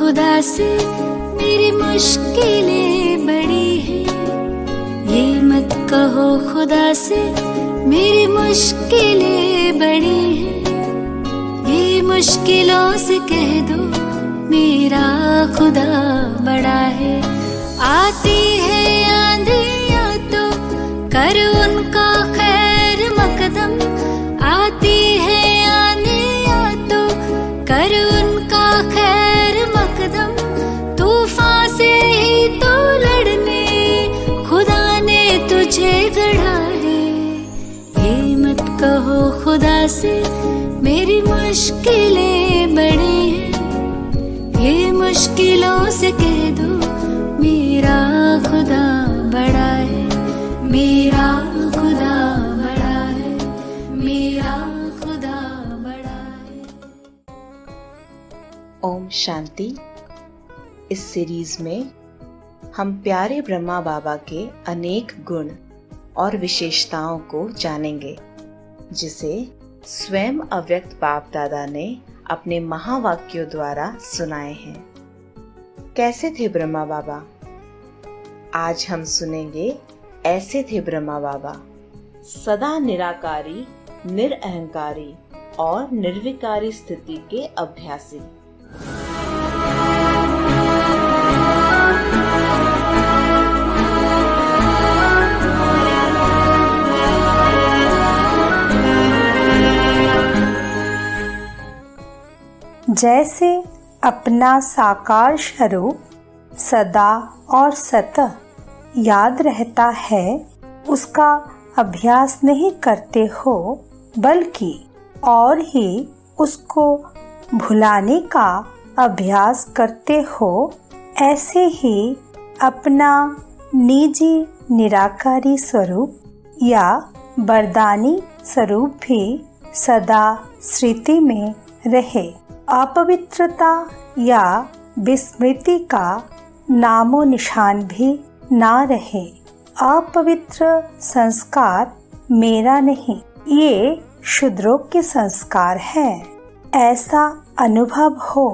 खुदा से मेरी मुश्किलें बड़ी हैं। ये मत कहो खुदा से मेरी मुश्किलें बड़ी हैं। ये मुश्किलों से कह दो मेरा खुदा बड़ा है। आती है आंधियाँ तो कर उनका खैर मकदम। आती है आंधियाँ तो कर उनका खैर मकदम। तूफान से ही तो लड़ने खुदा ने तुझे गढ़ा है। ये मत कहो खुदा से मेरी मुश्किलें बड़ी हैं। ये मुश्किलों से कह दो मेरा खुदा बड़ा है। मेरा खुदा बड़ा है। मेरा खुदा बड़ा है। ओम शांति। इस सीरीज में हम प्यारे ब्रह्मा बाबा के अनेक गुण और विशेषताओं को जानेंगे, जिसे स्वयं अव्यक्त बाप दादा ने अपने महावाक्यों द्वारा सुनाए हैं। कैसे थे ब्रह्मा बाबा? आज हम सुनेंगे ऐसे थे ब्रह्मा बाबा, सदा निराकारी, निरअहंकारी और निर्विकारी स्थिति के अभ्यासी। जैसे अपना साकार स्वरूप सदा और सतत याद रहता है, उसका अभ्यास नहीं करते हो, बल्कि और ही उसको भुलाने का अभ्यास करते हो, ऐसे ही अपना निजी निराकारी स्वरूप या वरदानी स्वरूप भी सदा स्मृति में रहे। अपवित्रता या विस्मृति का नामो निशान भी ना रहे। अपवित्र संस्कार मेरा नहीं, ये शूद्रों के संस्कार है, ऐसा अनुभव हो।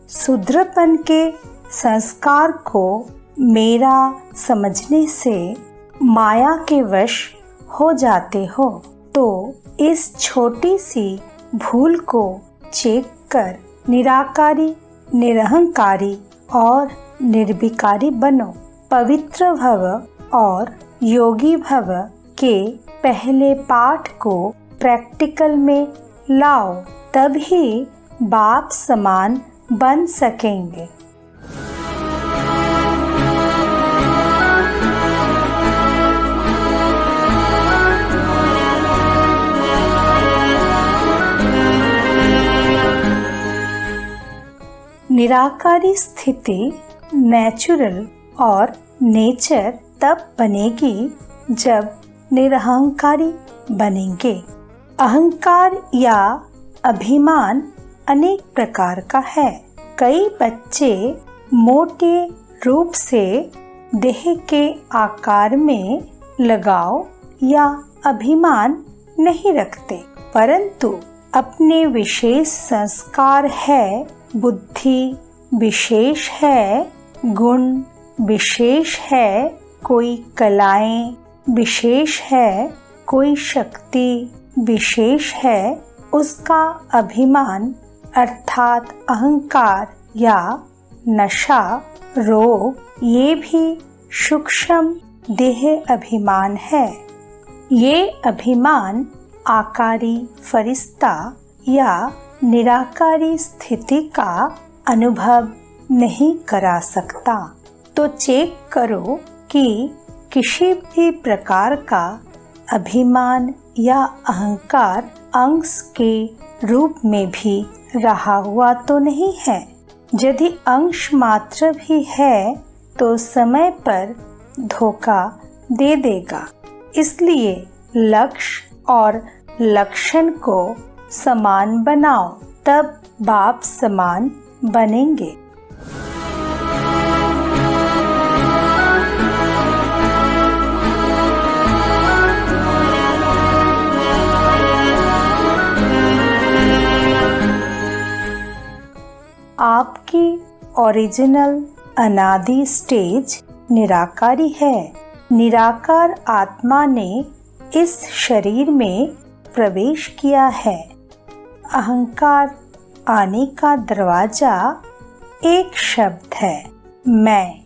शूद्रपन के संस्कार को मेरा समझने से माया के वश हो जाते हो, तो इस छोटी सी भूल को चेक कर निराकारी, निरहंकारी और निर्विकारी बनो। पवित्र भव और योगी भव के पहले पाठ को प्रैक्टिकल में लाओ, तभी बाप समान बन सकेंगे। निराकारी स्थिति नेचुरल और नेचर तब बनेगी जब निरहंकारी बनेंगे। अहंकार या अभिमान अनेक प्रकार का है। कई बच्चे मोटे रूप से देह के आकार में लगाव या अभिमान नहीं रखते, परंतु अपने विशेष संस्कार है, बुद्धि विशेष है, गुण विशेष है, कोई कलाएं विशेष है, कोई शक्ति विशेष है, उसका अभिमान अर्थात अहंकार या नशा, रोग, ये भी सूक्ष्म देह अभिमान है। ये अभिमान आकारी फरिश्ता या निराकारी स्थिति का अनुभव नहीं करा सकता। तो चेक करो कि किसी भी प्रकार का अभिमान या अहंकार अंश के रूप में भी रहा हुआ तो नहीं है। यदि अंश मात्र भी है तो समय पर धोखा दे देगा। इसलिए लक्ष्य और लक्षण को समान बनाओ, तब बाप समान बनेंगे। आपकी ओरिजिनल अनादि स्टेज निराकारी है। निराकार आत्मा ने इस शरीर में प्रवेश किया है। अहंकार आने का दरवाजा एक शब्द है, मैं।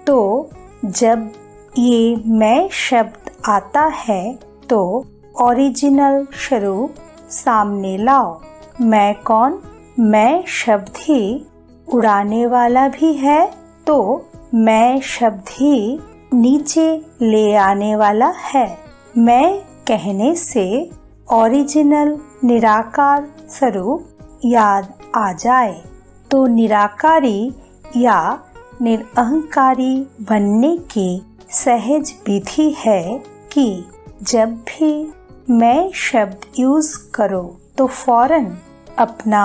तो जब ये मैं शब्द आता है तो ओरिजिनल स्वरूप सामने लाओ। मैं कौन? मैं शब्द ही उड़ाने वाला भी है, तो मैं शब्द ही नीचे ले आने वाला है। मैं कहने से ओरिजिनल निराकार स्वरूप याद आ जाए तो निराकारी या निरअहंकारी बनने की सहज विधि है कि जब भी मैं शब्द यूज करो तो फौरन अपना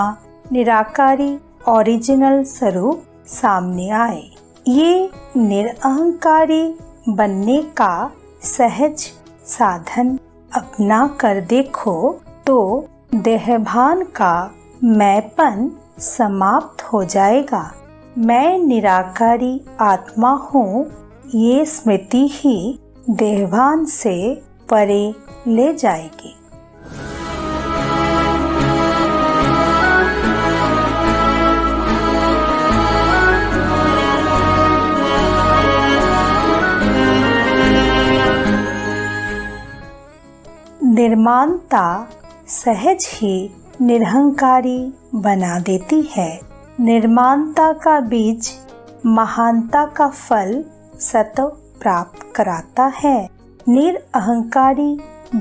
निराकारी ओरिजिनल स्वरूप सामने आए। ये निरअहंकारी बनने का सहज साधन अपना कर देखो तो देहभान का मैंपन समाप्त हो जाएगा। मैं निराकारी आत्मा हूँ, ये स्मृति ही देहभान से परे ले जाएगी। निर्माणता सहज ही निरहंकारी बना देती है। निर्माणता का बीज महानता का फल सत्व प्राप्त कराता है। निरअहंकारी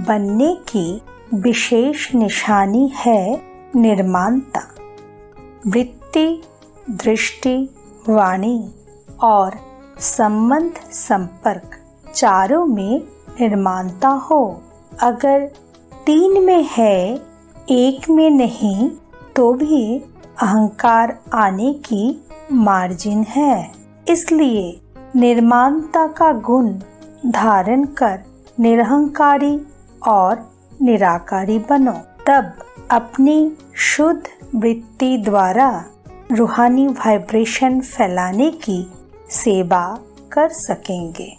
बनने की विशेष निशानी है निर्माणता। वृत्ति, दृष्टि, वाणी और संबंध संपर्क चारों में निर्माणता हो। अगर 3 में है, 1 में नहीं, तो भी अहंकार आने की मार्जिन है। इसलिए निर्माणता का गुण धारण कर निरहंकारी और निराकारी बनो। तब अपनी शुद्ध वृत्ति द्वारा रूहानी वाइब्रेशन फैलाने की सेवा कर सकेंगे।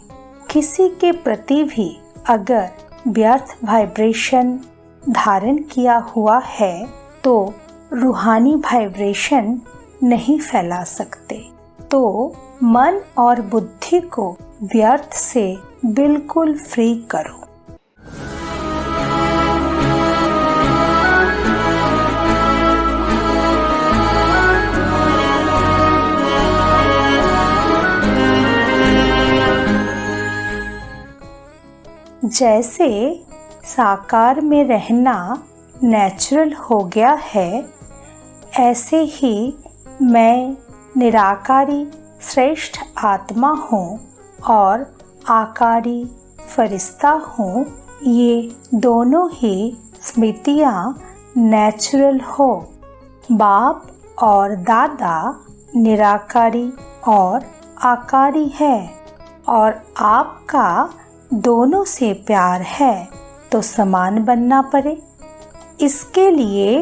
किसी के प्रति भी अगर व्यर्थ वाइब्रेशन धारण किया हुआ है तो रूहानी वाइब्रेशन नहीं फैला सकते। तो मन और बुद्धि को व्यर्थ से बिल्कुल फ्री करो। जैसे साकार में रहना नेचुरल हो गया है, ऐसे ही मैं निराकारी श्रेष्ठ आत्मा हूँ और आकारी फरिश्ता हूँ। ये दोनों ही स्मृतियाँ नेचुरल हो। बाप और दादा निराकारी और आकारी है और आपका दोनों से प्यार है तो समान बनना पड़े। इसके लिए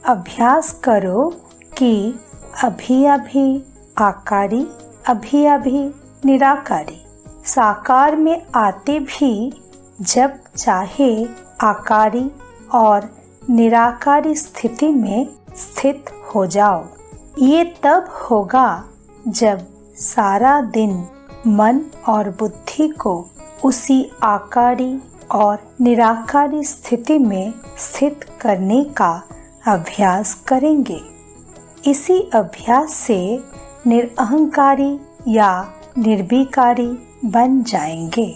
अभ्यास करो कि अभी अभी आकारी, अभी अभी निराकारी। साकार में आते भी जब चाहे आकारी और निराकारी स्थिति में स्थित हो जाओ। ये तब होगा जब सारा दिन मन और बुद्धि को उसी आकारी और निराकारी स्थिति में स्थित करने का अभ्यास करेंगे। इसी अभ्यास से निरअहंकारी या निर्विकारी बन जाएंगे।